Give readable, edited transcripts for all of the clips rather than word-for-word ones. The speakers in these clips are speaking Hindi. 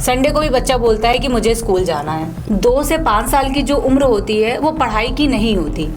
संडे को भी बच्चा बोलता है कि मुझे स्कूल जाना है। 2 से 5 साल की जो उम्र होती है वो पढ़ाई की नहीं होती,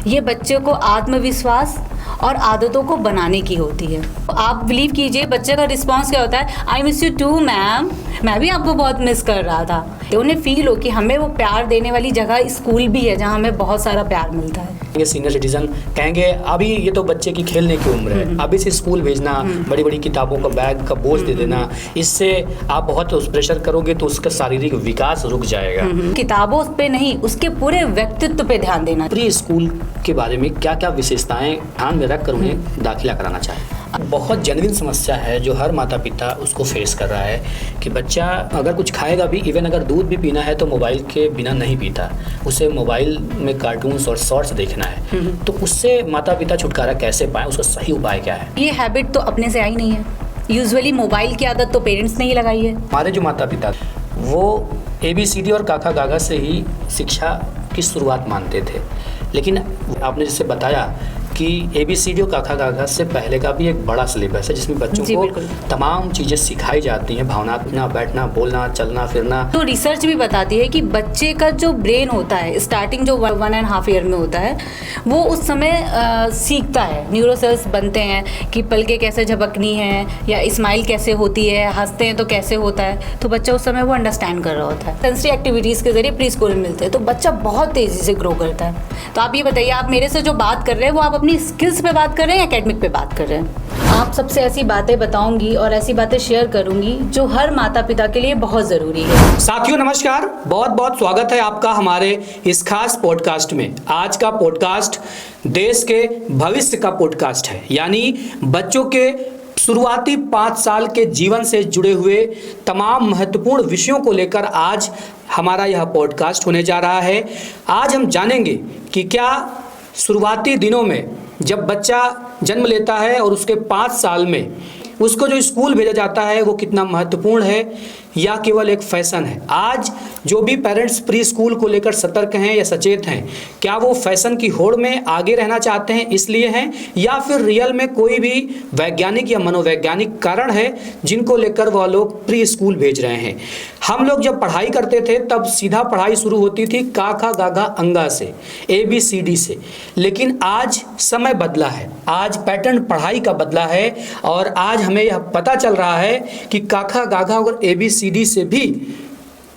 ये बच्चे को आत्मविश्वास और आदतों को बनाने की होती है। आप बिलीव कीजिए बच्चे का रिस्पांस क्या होता है, I miss you too ma'am, मैं भी आपको बहुत मिस कर रहा था। तो उन्हें फील हो कि हमें वो प्यार देने वाली जगह स्कूल भी है जहाँ हमें बहुत सारा प्यार मिलता है। ये सीनियर सिटीजन कहेंगे अभी ये तो बच्चे की खेलने की उम्र है, अभी से स्कूल भेजना, बड़ी बड़ी किताबों का बैग का बोझ दे देना, इससे आप बहुत उस प्रेशर करोगे तो उसका शारीरिक विकास रुक जाएगा। किताबों पे नहीं, उसके पूरे व्यक्तित्व पे ध्यान देना। प्री स्कूल के बारे में क्या क्या विशेषताएं ध्यान में रख कर उन्हें दाखिला कराना चाहिए? बहुत जेन्युइन समस्या है जो हर माता पिता उसको फेस कर रहा है कि बच्चा अगर कुछ खाएगा भी, इवन अगर दूध भी पीना है तो मोबाइल के बिना नहीं पीता, उसे मोबाइल में कार्टून्स और शॉर्ट्स देखना है। तो उससे माता पिता छुटकारा कैसे पाएं, उसका सही उपाय क्या है? ये हैबिट तो अपने से आई नहीं है, यूजुअली मोबाइल की आदत तो पेरेंट्स ने ही लगाई है। हमारे जो माता पिता वो ABCD और काका गागा से ही शिक्षा की शुरुआत मानते थे, लेकिन आपने जैसे बताया कि ABCD और काका गागा से पहले का भी एक बड़ा सिलेबस है जिसमें बच्चों को तमाम चीज़ें सिखाई जाती हैं, भावना, बैठना, बोलना, चलना फिरना। तो रिसर्च भी बताती है कि बच्चे का जो ब्रेन होता है स्टार्टिंग जो 1.5 ईयर में होता है वो उस समय सीखता है, न्यूरोसेल्स बनते हैं कि पलकें कैसे झपकनी है या स्माइल कैसे होती है, हंसते हैं तो कैसे होता है। तो बच्चा उस समय वो अंडरस्टैंड कर रहा होता है। सेंसरी एक्टिविटीज़ के जरिए प्री स्कूल में मिलते हैं तो बच्चा बहुत तेज़ी से ग्रो करता है। तो आप ये बताइए, आप मेरे से जो बात कर रहे हैं वो आप अपनी स्किल्स पे बात कर रहे हैं या एकेडमिक पे बात कर रहे हैं? आप सबसे ऐसी बातें बताऊंगी और ऐसी बातें शेयर करूंगी जो हर माता पिता के लिए बहुत ज़रूरी है। साथियों नमस्कार, बहुत बहुत स्वागत है आपका हमारे इस खास पॉडकास्ट में। आज का पॉडकास्ट देश के भविष्य का पॉडकास्ट है, यानी बच्चों के शुरुआती 5 साल के जीवन से जुड़े हुए तमाम महत्वपूर्ण विषयों को लेकर आज हमारा यह पॉडकास्ट होने जा रहा है। आज हम जानेंगे कि क्या शुरुआती दिनों में जब बच्चा जन्म लेता है और उसके 5 साल में उसको जो स्कूल भेजा जाता है वो कितना महत्वपूर्ण है या केवल एक फैशन है। आज जो भी पेरेंट्स प्री स्कूल को लेकर सतर्क हैं या सचेत हैं, क्या वो फैशन की होड़ में आगे रहना चाहते हैं इसलिए हैं, या फिर रियल में कोई भी वैज्ञानिक या मनोवैज्ञानिक कारण है जिनको लेकर वह लोग प्री स्कूल भेज रहे हैं। हम लोग जब पढ़ाई करते थे तब सीधा पढ़ाई शुरू होती थी काका गागा अंगा से, ABCD से, लेकिन आज समय बदला है, आज पैटर्न पढ़ाई का बदला है और आज हमें यह पता चल रहा है कि काका गागा और ABCD से भी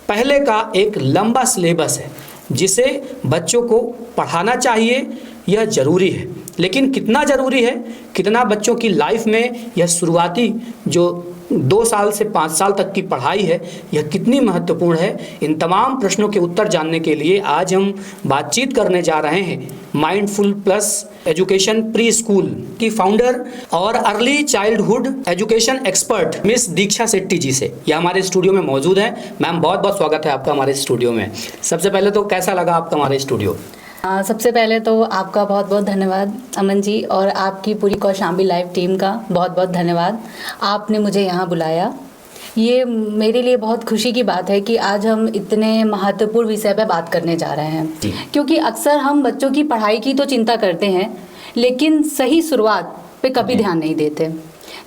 पहले का एक लंबा सिलेबस है जिसे बच्चों को पढ़ाना चाहिए। यह ज़रूरी है, लेकिन कितना ज़रूरी है, कितना बच्चों की लाइफ में यह शुरुआती जो 2 साल से 5 साल तक की पढ़ाई है यह कितनी महत्वपूर्ण है, इन तमाम प्रश्नों के उत्तर जानने के लिए आज हम बातचीत करने जा रहे हैं mindful plus education preschool की फाउंडर और early childhood education expert miss Diksha Shetty ji से। यह हमारे स्टूडियो में मौजूद है। मैम बहुत बहुत स्वागत है आपका हमारे स्टूडियो में। सबसे पहले तो कैसा लगा आपका हमारे स्टूडियो? सबसे पहले तो आपका बहुत बहुत धन्यवाद अमन जी, और आपकी पूरी कौशाम्बी लाइव टीम का बहुत बहुत धन्यवाद। आपने मुझे यहाँ बुलाया, ये मेरे लिए बहुत खुशी की बात है कि आज हम इतने महत्वपूर्ण विषय पर बात करने जा रहे हैं, क्योंकि अक्सर हम बच्चों की पढ़ाई की तो चिंता करते हैं लेकिन सही शुरुआत पे कभी ध्यान नहीं देते।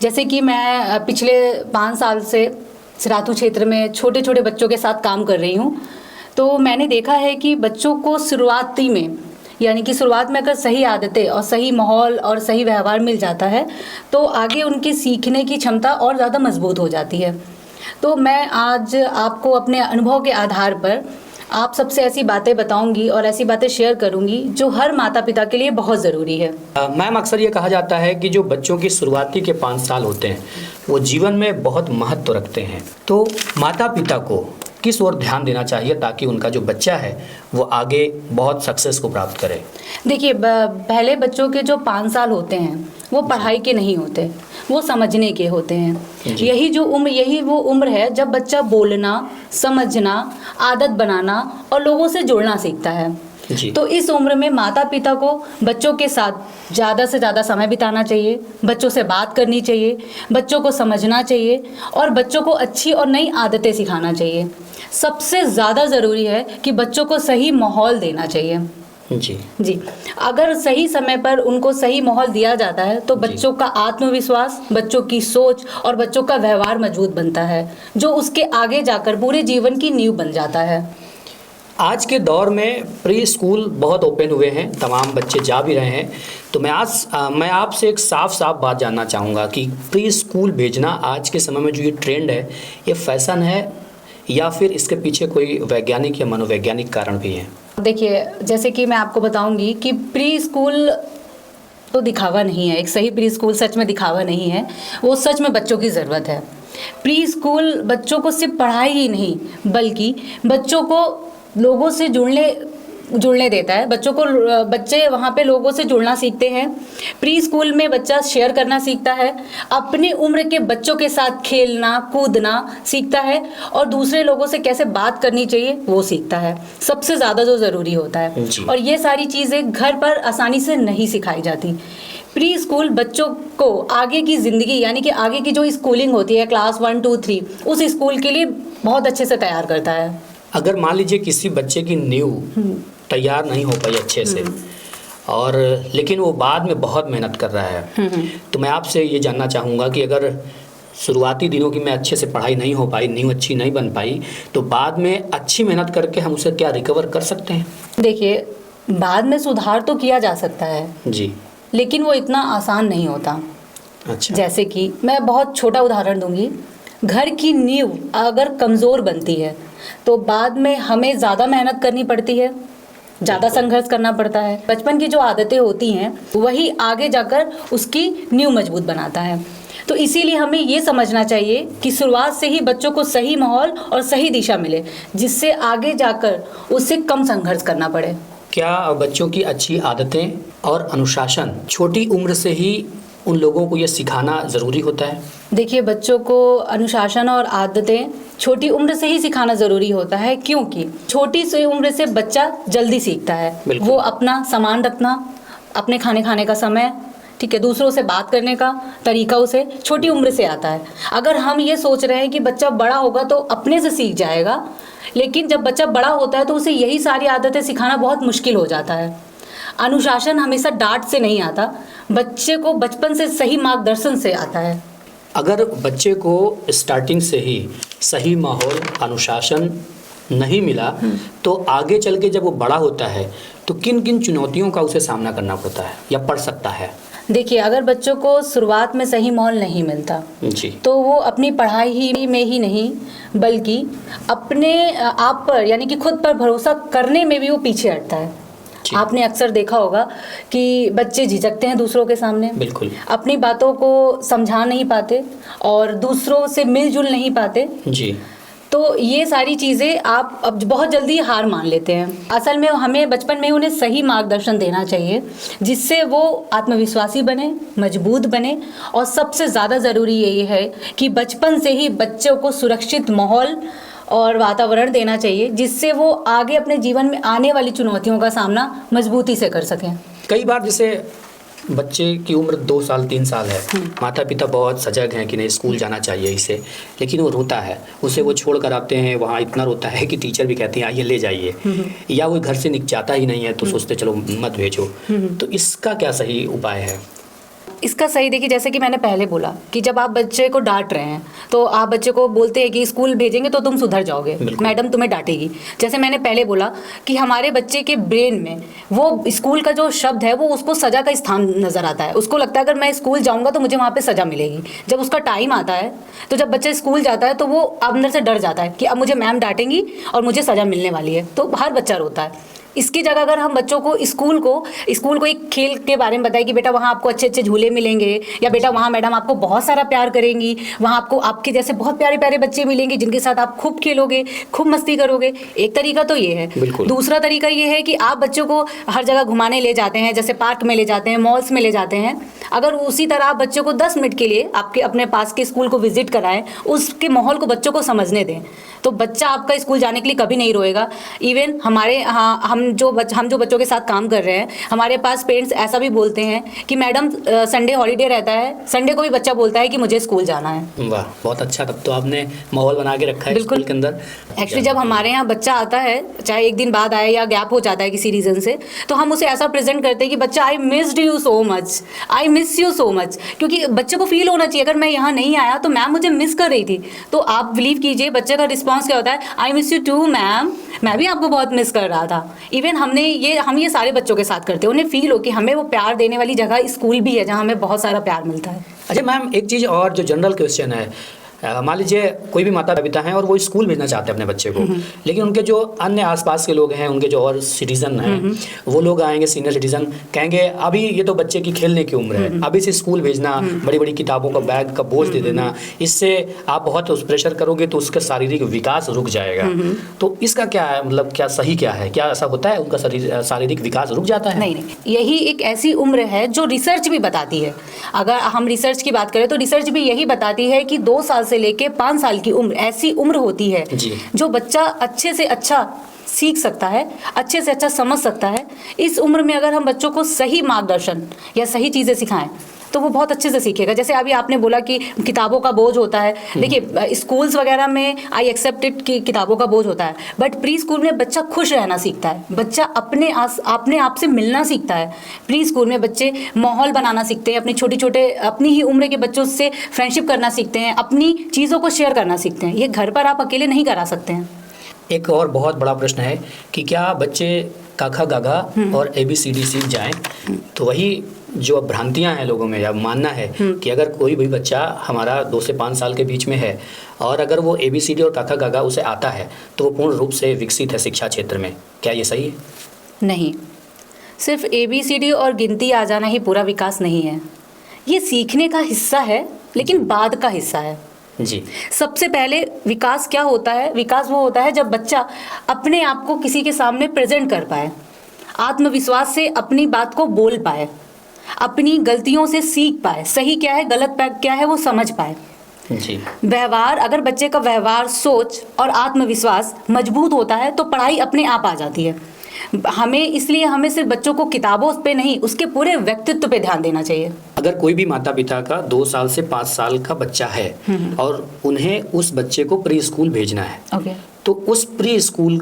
जैसे कि मैं पिछले 5 साल से सिराथू क्षेत्र में छोटे छोटे बच्चों के साथ काम कर रही हूँ, तो मैंने देखा है कि बच्चों को शुरुआती में, यानी कि शुरुआत में अगर सही आदतें और सही माहौल और सही व्यवहार मिल जाता है तो आगे उनकी सीखने की क्षमता और ज़्यादा मजबूत हो जाती है। तो मैं आज आपको अपने अनुभव के आधार पर आप सबसे ऐसी बातें बताऊंगी और ऐसी बातें शेयर करूंगी जो हर माता पिता के लिए बहुत ज़रूरी है। मैम, अक्सर ये कहा जाता है कि जो बच्चों की शुरुआती के 5 साल होते हैं वो जीवन में बहुत महत्व रखते हैं, तो माता पिता को किस ओर ध्यान देना चाहिए ताकि उनका जो बच्चा है वो आगे बहुत सक्सेस को प्राप्त करे? देखिए, पहले बच्चों के जो 5 साल होते हैं वो पढ़ाई के नहीं होते, वो समझने के होते हैं। यही वो उम्र है जब बच्चा बोलना, समझना, आदत बनाना और लोगों से जुड़ना सीखता है। तो इस उम्र में माता पिता को बच्चों के साथ ज़्यादा से ज़्यादा समय बिताना चाहिए, बच्चों से बात करनी चाहिए, बच्चों को समझना चाहिए और बच्चों को अच्छी और नई आदतें सिखाना चाहिए। सबसे ज़्यादा ज़रूरी है कि बच्चों को सही माहौल देना चाहिए। जी जी, अगर सही समय पर उनको सही माहौल दिया जाता है तो बच्चों का आत्मविश्वास, बच्चों की सोच और बच्चों का व्यवहार मजबूत बनता है, जो उसके आगे जाकर पूरे जीवन की नींव बन जाता है। आज के दौर में प्री स्कूल बहुत ओपन हुए हैं, तमाम बच्चे जा भी रहे हैं। तो मैं आपसे एक साफ बात जानना चाहूँगा कि प्री स्कूल भेजना आज के समय में जो ये ट्रेंड है, ये फैशन है या फिर इसके पीछे कोई वैज्ञानिक या मनोवैज्ञानिक कारण भी हैं? देखिए, जैसे कि मैं आपको बताऊंगी कि प्री स्कूल तो दिखावा नहीं है, एक सही प्री स्कूल सच में दिखावा नहीं है, वो सच में बच्चों की ज़रूरत है। प्री स्कूल बच्चों को सिर्फ पढ़ाई ही नहीं बल्कि बच्चों को लोगों से जुड़ने देता है। बच्चे वहाँ पे लोगों से जुड़ना सीखते हैं। प्री स्कूल में बच्चा शेयर करना सीखता है, अपनी उम्र के बच्चों के साथ खेलना कूदना सीखता है और दूसरे लोगों से कैसे बात करनी चाहिए वो सीखता है, सबसे ज़्यादा जो ज़रूरी होता है। और ये सारी चीज़ें घर पर आसानी से नहीं सिखाई जाती। प्री स्कूल बच्चों को आगे की ज़िंदगी यानी कि आगे की जो स्कूलिंग होती है क्लास 1, 2, 3 उस स्कूल के लिए बहुत अच्छे से तैयार करता है। अगर मान लीजिए किसी बच्चे की नींव तैयार नहीं हो पाई अच्छे से और लेकिन वो बाद में बहुत मेहनत कर रहा है, तो मैं आपसे ये जानना चाहूँगा कि अगर शुरुआती दिनों की में अच्छे से पढ़ाई नहीं हो पाई, नींव अच्छी नहीं बन पाई, तो बाद में अच्छी मेहनत करके हम उसे क्या रिकवर कर सकते हैं? देखिए, बाद में सुधार तो किया जा सकता है जी, लेकिन वो इतना आसान नहीं होता। अच्छा, जैसे कि मैं बहुत छोटा उदाहरण दूंगी, घर की नींव अगर कमज़ोर बनती है तो बाद में हमें ज़्यादा मेहनत करनी पड़ती है, ज़्यादा संघर्ष करना पड़ता है। बचपन की जो आदतें होती हैं वही आगे जाकर उसकी नींव मजबूत बनाता है। तो इसीलिए हमें ये समझना चाहिए कि शुरुआत से ही बच्चों को सही माहौल और सही दिशा मिले, जिससे आगे जाकर उससे कम संघर्ष करना पड़े। क्या बच्चों की अच्छी आदतें और अनुशासन छोटी उम्र से ही उन लोगों को ये सिखाना ज़रूरी होता है? देखिए, बच्चों को अनुशासन और आदतें छोटी उम्र से ही सिखाना ज़रूरी होता है, क्योंकि छोटी सी उम्र से बच्चा जल्दी सीखता है। वो अपना सामान रखना, अपने खाने का समय, ठीक है, दूसरों से बात करने का तरीका उसे छोटी उम्र से आता है। अगर हम ये सोच रहे हैं कि बच्चा बड़ा होगा तो अपने से सीख जाएगा, लेकिन जब बच्चा बड़ा होता है तो उसे यही सारी आदतें सिखाना बहुत मुश्किल हो जाता है। अनुशासन हमेशा डांट से नहीं आता, बच्चे को बचपन से सही मार्गदर्शन से आता है। अगर बच्चे को स्टार्टिंग से ही सही माहौल, अनुशासन नहीं मिला तो आगे चल के जब वो बड़ा होता है तो किन किन चुनौतियों का उसे सामना करना पड़ता है या पड़ सकता है? देखिए, अगर बच्चों को शुरुआत में सही माहौल नहीं मिलता जी, तो वो अपनी पढ़ाई ही में ही नहीं बल्कि अपने आप पर यानी कि खुद पर भरोसा करने में भी वो पीछे हटता है। आपने अक्सर देखा होगा कि बच्चे झिझकते हैं दूसरों के सामने, बिल्कुल, अपनी बातों को समझा नहीं पाते और दूसरों से मिलजुल नहीं पाते। जी, तो ये सारी चीज़ें आप अब बहुत जल्दी हार मान लेते हैं। असल में हमें बचपन में उन्हें सही मार्गदर्शन देना चाहिए, जिससे वो आत्मविश्वासी बने, मजबूत बने। और सबसे ज़्यादा ज़रूरी यही है कि बचपन से ही बच्चों को सुरक्षित माहौल और वातावरण देना चाहिए, जिससे वो आगे अपने जीवन में आने वाली चुनौतियों का सामना मजबूती से कर सकें। कई बार जैसे बच्चे की उम्र 2 साल 3 साल है, माता पिता बहुत सजग हैं कि नहीं स्कूल जाना चाहिए इसे, लेकिन वो रोता है, उसे वो छोड़ कर आते हैं, वहाँ इतना रोता है कि टीचर भी कहती हैं आइए ले जाइए, या वो घर से जाता ही नहीं है तो सोचते चलो मत भेजो। तो इसका क्या सही उपाय है? इसका सही देखिए, जैसे कि मैंने पहले बोला कि जब आप बच्चे को डांट रहे हैं तो आप बच्चे को बोलते हैं कि स्कूल भेजेंगे तो तुम सुधर जाओगे, मैडम तुम्हें डांटेगी। जैसे मैंने पहले बोला कि हमारे बच्चे के ब्रेन में वो स्कूल का जो शब्द है वो उसको सज़ा का स्थान नज़र आता है। उसको लगता है अगर मैं स्कूल जाऊँगा तो मुझे वहाँ पर सज़ा मिलेगी। जब उसका टाइम आता है तो जब बच्चा स्कूल जाता है तो वो अंदर से डर जाता है कि अब मुझे मैम डांटेंगी और मुझे सज़ा मिलने वाली है, तो हर बच्चा रोता है। इसकी जगह अगर हम बच्चों को स्कूल को एक खेल के बारे में बताएं कि बेटा वहाँ आपको अच्छे अच्छे झूले मिलेंगे, या बेटा वहाँ मैडम आपको बहुत सारा प्यार करेंगी, वहाँ आपको आपके जैसे बहुत प्यारे प्यारे बच्चे मिलेंगे जिनके साथ आप खूब खेलोगे, खूब मस्ती करोगे। एक तरीका तो ये है। दूसरा तरीका ये है कि आप बच्चों को हर जगह घुमाने ले जाते हैं, जैसे पार्क में ले जाते हैं, मॉल्स में ले जाते हैं। अगर उसी तरह आप बच्चों को 10 मिनट के लिए आपके अपने पास के स्कूल को विजिट कराएं, उसके माहौल को बच्चों को समझने दें, तो बच्चा आपका स्कूल जाने के लिए कभी नहीं रोएगा। इवन हमने हम जो बच्चों के साथ काम कर रहे हैं, हमारे पास पेरेंट्स ऐसा भी बोलते हैं कि मैडम संडे हॉलीडे रहता है, संडे को भी बच्चा बोलता है कि मुझे स्कूल जाना है। वाह, बहुत अच्छा। तब तो आपने माहौल बना के रखा है स्कूल के अंदर। एक्चुअली जब हमारे यहाँ बच्चा आता है, चाहे एक दिन बाद आए या गैप हो जाता है किसी रीज़न से, तो हम उसे ऐसा प्रेजेंट करते हैं कि बच्चा I missed you so much, I miss you so much, क्योंकि बच्चे को फील होना चाहिए अगर मैं यहाँ नहीं आया तो मैम मुझे मिस कर रही थी। तो आप बिलीव कीजिए बच्चे का रिस्पॉन्स क्या होता है, I miss you too ma'am, मैं भी आपको बहुत मिस कर रहा था। इवन हम ये सारे बच्चों के साथ करते हैं, उन्हें फील हो कि हमें वो प्यार देने वाली जगह स्कूल भी है जहाँ हमें बहुत सारा प्यार मिलता है। अच्छा मैम, एक चीज़ और जो जनरल क्वेश्चन है, मान लीजिए कोई भी माता पिता हैं और वो स्कूल भेजना चाहते हैं अपने बच्चे को, लेकिन उनके जो अन्य आसपास के लोग हैं, उनके जो और सिटीजन हैं, वो लोग आएंगे, सीनियर सिटीजन कहेंगे अभी ये तो बच्चे की खेलने की उम्र है, अभी से स्कूल भेजना, बड़ी बड़ी किताबों का बैग का बोझ दे देना, इससे आप बहुत उस प्रेशर करोगे तो उसका शारीरिक विकास रुक जाएगा। तो इसका क्या है, मतलब क्या सही क्या है, क्या ऐसा होता है उनका शारीरिक विकास रुक जाता है? नहीं, यही एक ऐसी उम्र है जो रिसर्च भी बताती है। अगर हम रिसर्च की बात करें तो रिसर्च भी यही बताती है कि 2 साल से लेके 5 साल की उम्र ऐसी उम्र होती है जो बच्चा अच्छे से अच्छा सीख सकता है, अच्छे से अच्छा समझ सकता है। इस उम्र में अगर हम बच्चों को सही मार्गदर्शन या सही चीज़ें सिखाएं तो वो बहुत अच्छे से सीखेगा। जैसे अभी आपने बोला कि किताबों का बोझ होता है, देखिए स्कूल्स वगैरह में आई एक्सेप्ट इट कि किताबों का बोझ होता है, बट प्री स्कूल में बच्चा खुश रहना सीखता है, बच्चा अपने आप से मिलना सीखता है। प्री स्कूल में बच्चे माहौल बनाना सीखते हैं, छोटे अपनी ही उम्र के बच्चों से फ्रेंडशिप करना सीखते हैं, अपनी चीज़ों को शेयर करना सीखते हैं। ये घर पर आप अकेले नहीं करा सकते हैं। एक और बहुत बड़ा प्रश्न है कि क्या बच्चे काखा गागा और ABCD सीख जाएं, तो वही जो भ्रांतियां हैं लोगों में, या मानना है कि अगर कोई भी बच्चा हमारा 2 से 5 साल के बीच में है और अगर वो ABCD और काखा गागा उसे आता है तो वो पूर्ण रूप से विकसित है शिक्षा क्षेत्र में, क्या ये सही है? नहीं, सिर्फ ABCD और गिनती आ जाना ही पूरा विकास नहीं है। ये सीखने का हिस्सा है, लेकिन बाद का हिस्सा है जी। सबसे पहले विकास क्या होता है? विकास वो होता है जब बच्चा अपने आप को किसी के सामने प्रेजेंट कर पाए, आत्मविश्वास से अपनी बात को बोल पाए, अपनी गलतियों से सीख पाए, सही क्या है गलत क्या है वो समझ पाए जी। व्यवहार, अगर बच्चे का व्यवहार, सोच और आत्मविश्वास मजबूत होता है तो पढ़ाई अपने आप आ जाती है। हमें सिर्फ बच्चों को किताबों पे नहीं, उसके पूरे व्यक्तित्व पे ध्यान देना चाहिए। अगर कोई भी माता पिता का 2 साल से 5 साल का बच्चा है और उन्हें उस बच्चे को प्री स्कूल भेजना है, तो उस प्री स्कूल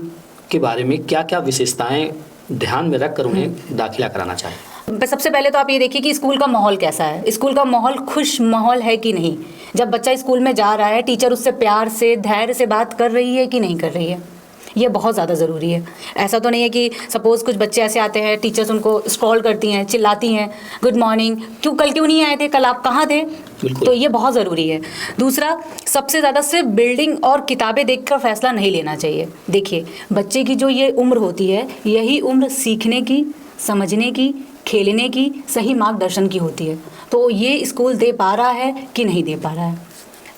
के बारे में क्या क्या विशेषताएं ध्यान में रखकर उन्हें दाखिला कराना चाहिए? सबसे पहले तो आप ये देखिए कि स्कूल का माहौल कैसा है। स्कूल का माहौल खुश माहौल है कि नहीं, जब बच्चा स्कूल में जा रहा है टीचर उससे प्यार से धैर्य से बात कर रही है कि नहीं कर रही है, ये बहुत ज़्यादा ज़रूरी है। ऐसा तो नहीं है कि सपोज़ कुछ बच्चे ऐसे आते हैं, टीचर्स उनको स्क्रॉल करती हैं, चिल्लाती हैं, गुड मॉर्निंग, कल क्यों नहीं आए थे, कल आप कहाँ थे? तो ये बहुत ज़रूरी है। दूसरा, सबसे ज़्यादा सिर्फ बिल्डिंग और किताबें देखकर फैसला नहीं लेना चाहिए। देखिए, बच्चे की जो ये उम्र होती है, यही उम्र सीखने की, समझने की, खेलने की, सही मार्गदर्शन की होती है। तो ये स्कूल दे पा रहा है कि नहीं दे पा रहा है,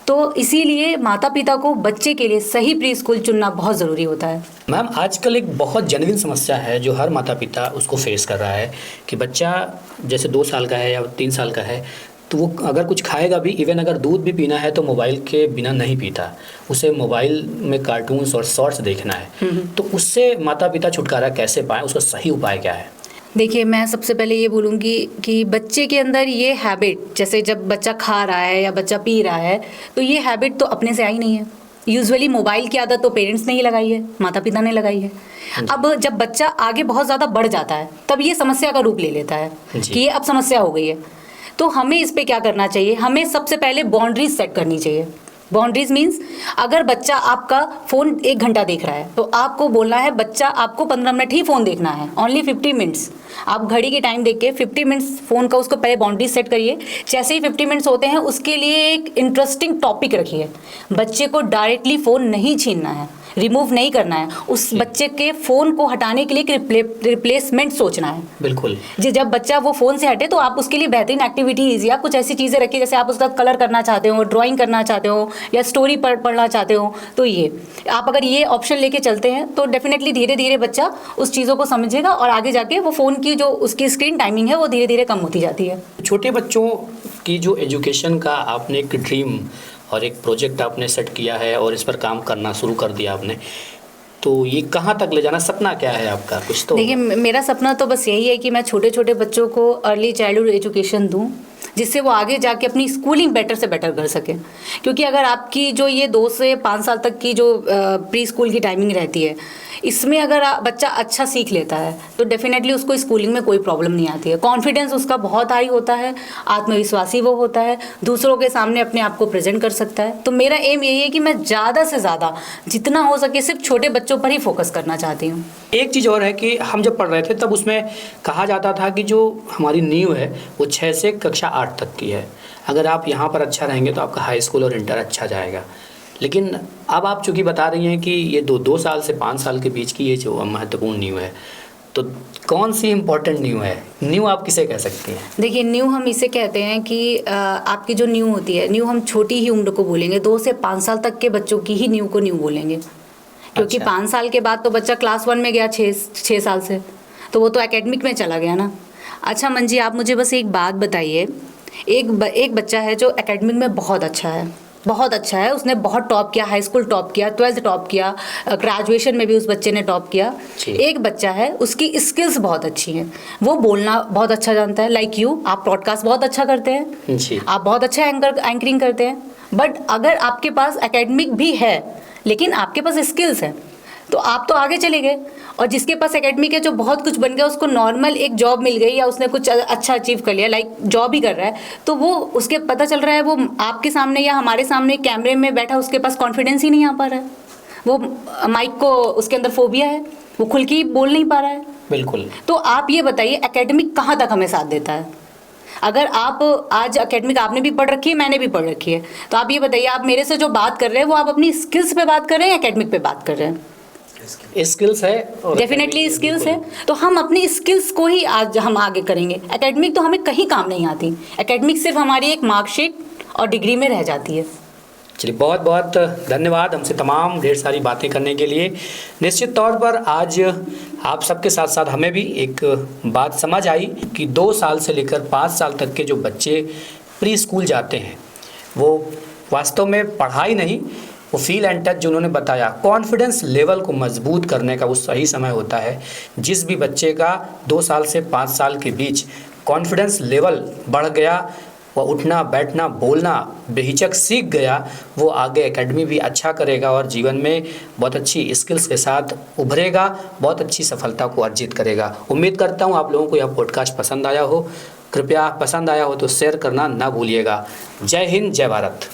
तो इसीलिए माता पिता को बच्चे के लिए सही प्री स्कूल चुनना बहुत ज़रूरी होता है। मैम, आजकल एक बहुत जेन्युइन समस्या है जो हर माता पिता उसको फेस कर रहा है कि बच्चा जैसे 2 साल का है या 3 साल का है, तो वो अगर कुछ खाएगा भी, इवन अगर दूध भी पीना है तो मोबाइल के बिना नहीं पीता, उसे मोबाइल में कार्टून्स और शॉर्ट्स देखना है। तो उससे माता पिता छुटकारा कैसे पाएँ, उसका सही उपाय क्या है? देखिए, मैं सबसे पहले ये बोलूँगी कि बच्चे के अंदर ये हैबिट, जैसे जब बच्चा खा रहा है या बच्चा पी रहा है, तो ये हैबिट तो अपने से आई नहीं है। यूजुअली मोबाइल की आदत तो पेरेंट्स ने ही लगाई है, माता पिता ने लगाई है। अब जब बच्चा आगे बहुत ज़्यादा बढ़ जाता है तब ये समस्या का रूप ले लेता है कि ये अब समस्या हो गई है। तो हमें इस पर क्या करना चाहिए? हमें सबसे पहले बाउंड्रीज सेट करनी चाहिए। बाउंड्रीज मीन्स, अगर बच्चा आपका फ़ोन 1 घंटा देख रहा है तो आपको बोलना है बच्चा आपको 15 मिनट ही फ़ोन देखना है, ओनली 50 मिनट्स। आप घड़ी के टाइम देख के 50 मिनट्स फ़ोन का उसको पहले बाउंड्री सेट करिए। जैसे ही 50 मिनट्स होते हैं उसके लिए एक इंटरेस्टिंग टॉपिक रखिए। बच्चे को डायरेक्टली फ़ोन नहीं छीनना है, रिमूव नहीं करना है, उस बच्चे के फ़ोन को हटाने के लिए एक रिप्लेसमेंट सोचना है। बिल्कुल जी, जब बच्चा वो फ़ोन से हटे तो आप उसके लिए बेहतरीन एक्टिविटीज़ या कुछ ऐसी चीज़ें रखिए, जैसे आप उसका कलर करना चाहते हो, ड्राइंग करना चाहते हो या स्टोरी पढ़ना चाहते हो। तो ये आप अगर ये ऑप्शन लेके चलते हैं तो डेफिनेटली धीरे धीरे बच्चा उस चीज़ों को समझेगा और आगे जाके वो फ़ोन की जो उसकी स्क्रीन टाइमिंग है वो धीरे धीरे कम होती जाती है। छोटे बच्चों की जो एजुकेशन का आपने एक ड्रीम और एक प्रोजेक्ट आपने सेट किया है और इस पर काम करना शुरू कर दिया आपने, तो ये कहाँ तक ले जाना, सपना क्या है आपका कुछ तो? देखिए, मेरा सपना तो बस यही है कि मैं छोटे छोटे बच्चों को अर्ली चाइल्डहुड एजुकेशन दूं, जिससे वो आगे जाके अपनी स्कूलिंग बेटर से बेटर कर सके। क्योंकि अगर आपकी जो ये 2 से 5 साल तक की जो प्री स्कूल की टाइमिंग रहती है, इसमें अगर बच्चा अच्छा सीख लेता है तो डेफिनेटली उसको स्कूलिंग में कोई प्रॉब्लम नहीं आती है। कॉन्फिडेंस उसका बहुत हाई होता है, आत्मविश्वासी वो होता है, दूसरों के सामने अपने आप को प्रेजेंट कर सकता है। तो मेरा एम यही है कि मैं ज़्यादा से ज़्यादा जितना हो सके सिर्फ छोटे बच्चों पर ही फोकस करना चाहती हूँ। एक चीज़ और है कि हम जब पढ़ रहे थे तब उसमें कहा जाता था कि जो हमारी नींव है वो 6 से कक्षा 8 तक की है। अगर आप यहाँ पर अच्छा रहेंगे तो आपका हाई स्कूल और इंटर अच्छा जाएगा। लेकिन अब आप चूँकि बता रही हैं कि ये 2 साल से 5 साल के बीच की ये जो महत्वपूर्ण नींव है, तो कौन सी इम्पोर्टेंट नींव है? नींव आप किसे कह सकती हैं? देखिए, न्यू हम इसे कहते हैं कि आपकी जो न्यू होती है, न्यू हम छोटी ही उम्र को बोलेंगे। 2 से 5 साल तक के बच्चों की ही न्यू को न्यू बोलेंगे। क्योंकि अच्छा। 5 साल के बाद तो बच्चा क्लास 1 में गया, 6 साल से, तो वो तो एकेडमिक में चला गया ना। अच्छा मंजी, आप मुझे बस एक बात बताइए, एक बच्चा है जो एकेडमिक में बहुत अच्छा है, बहुत अच्छा है, उसने बहुत टॉप किया, हाई स्कूल टॉप किया, 12th टॉप किया, ग्रेजुएशन में भी उस बच्चे ने टॉप किया। एक बच्चा है उसकी स्किल्स बहुत अच्छी हैं, वो बोलना बहुत अच्छा जानता है, लाइक यू, आप पॉडकास्ट बहुत अच्छा करते हैं जी। आप बहुत अच्छा एंकरिंग करते हैं। बट अगर आपके पास एकेडमिक भी है लेकिन आपके पास स्किल्स हैं तो आप तो आगे चले गए। और जिसके पास एकेडमिक है, जो बहुत कुछ बन गया, उसको नॉर्मल एक जॉब मिल गई या उसने कुछ अच्छा अचीव कर लिया, लाइक जॉब ही कर रहा है, तो वो उसके पता चल रहा है वो आपके सामने या हमारे सामने कैमरे में बैठा, उसके पास कॉन्फिडेंस ही नहीं आ पा रहा है, वो माइक को, उसके अंदर फोबिया है, वो खुल के बोल नहीं पा रहा है। बिल्कुल। तो आप ये बताइए, एकेडमिक कहाँ तक हमें साथ देता है? अगर आप आज एकेडमिक आपने भी पढ़ रखी है, मैंने भी पढ़ रखी है, तो आप ये बताइए, आप मेरे से जो बात कर रहे हैं वो आप अपनी स्किल्स पे बात कर रहे हैं या एकेडमिक पे बात कर रहे हैं? स्किल्स है, और डेफिनेटली स्किल्स है। तो हम अपनी स्किल्स को ही आज हम आगे करेंगे। एकेडमिक तो हमें कहीं काम नहीं आती, एकेडमिक सिर्फ हमारी एक मार्कशीट और डिग्री में रह जाती है। चलिए, बहुत बहुत धन्यवाद हमसे तमाम ढेर सारी बातें करने के लिए। निश्चित तौर पर आज आप सबके साथ साथ हमें भी एक बात समझ आई कि 2 साल से लेकर 5 साल तक के जो बच्चे प्री स्कूल जाते हैं वो वास्तव में पढ़ाई नहीं, वो फील एंड टच जो उन्होंने बताया, कॉन्फिडेंस लेवल को मजबूत करने का वो सही समय होता है। जिस भी बच्चे का 2 साल से 5 साल के बीच कॉन्फिडेंस लेवल बढ़ गया, वह उठना बैठना बोलना बेहिचक सीख गया, वो आगे एकेडमी भी अच्छा करेगा और जीवन में बहुत अच्छी स्किल्स के साथ उभरेगा, बहुत अच्छी सफलता को अर्जित करेगा। उम्मीद करता हूँ आप लोगों को यह पॉडकास्ट पसंद आया हो। कृपया पसंद आया हो तो शेयर करना ना भूलिएगा। जय हिंद, जय भारत।